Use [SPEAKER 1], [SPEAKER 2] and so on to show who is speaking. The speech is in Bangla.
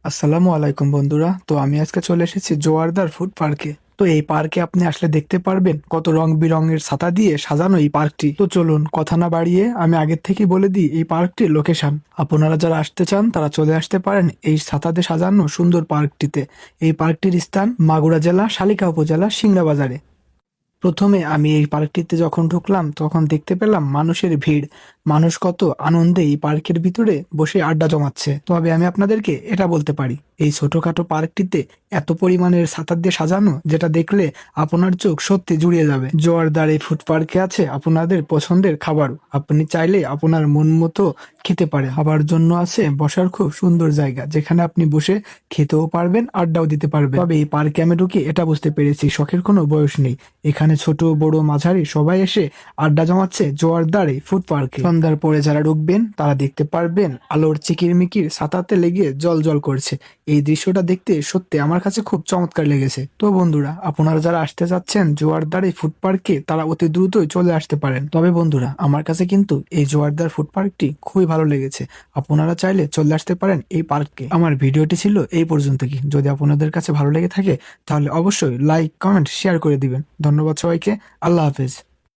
[SPEAKER 1] আসসালামু আলাইকুম বন্ধুরা। তো আমি আজকে চলে এসেছি জোয়ারদার ফুড পার্কে। তো এই পার্কে আপনি আসলে দেখতে পারবেন কত রং বেরঙের ছাতা দিয়ে সাজানো এই পার্কটি। তো চলুন কথা না বাড়িয়ে আমি আগের থেকেই বলে দিই এই পার্কটির লোকেশন। আপনারা যারা আসতে চান তারা চলে আসতে পারেন এই ছাতা দিয়ে সাজানো সুন্দর পার্কটিতে। এই পার্কটির স্থান মাগুরা জেলা শালিকা উপজেলা সিংড়া বাজারে। প্রথমে আমি এই পার্কটিতে যখন ঢুকলাম তখন দেখতে পেলাম মানুষের ভিড়। মানুষ কত আনন্দে এই পার্কের ভিতরে বসে আড্ডা জমাচ্ছে। তবে আমি আপনাদেরকে এটা বলতে পারি, এই ছোটখাটো পার্কটিতে এত পরিমাণের ছাতা দিয়ে সাজানো যেটা দেখলে আপনার চোখ সত্যি জুড়িয়ে যাবে। জোয়ারদার এই ফুড পার্কে আছে আপনাদের পছন্দের খাবারও। আপনি চাইলে আপনার মন মতো খেতে পারে। খাবার জন্য আছে বসার খুব সুন্দর জায়গা, যেখানে আপনি বসে খেতেও পারবেন, আড্ডাও দিতে পারবেন। তবে এই পার্কে আমি ঢুকে এটা বুঝতে পেরেছি শখের কোনো বয়স নেই। এখানে ছোট বড় মাঝারি সবাই এসে আড্ডা জমাচ্ছে জোয়ারদার এই ফুড পার্কে। সন্ধ্যার পরে যারা ঢুকবেন তারা দেখতে পারবেন আলোর চিকিরমিকির ছাতাতে লেগে জল জল করছে। এই দৃশ্যটা দেখতে সত্যি আমার কাছে খুব চমৎকার লেগেছে। তো বন্ধুরা, আপনারা যারা আসতে চাচ্ছেন জোয়ারদার এই ফুড পার্কে তারা অতি দ্রুতই চলে আসতে পারেন। তবে বন্ধুরা, আমার কাছে কিন্তু এই জোয়ারদার ফুড পার্কটি খুবই ভালো লেগেছে। আপনারা চাইলে চলে আসতে পারেন এই পার্কে। আমার ভিডিওটি ছিল এই পর্যন্তই। যদি আপনাদের কাছে ভালো লেগে থাকে তাহলে অবশ্যই লাইক কমেন্ট শেয়ার করে দিবেন। ধন্যবাদ সবাইকে। আল্লাহ হাফেজ।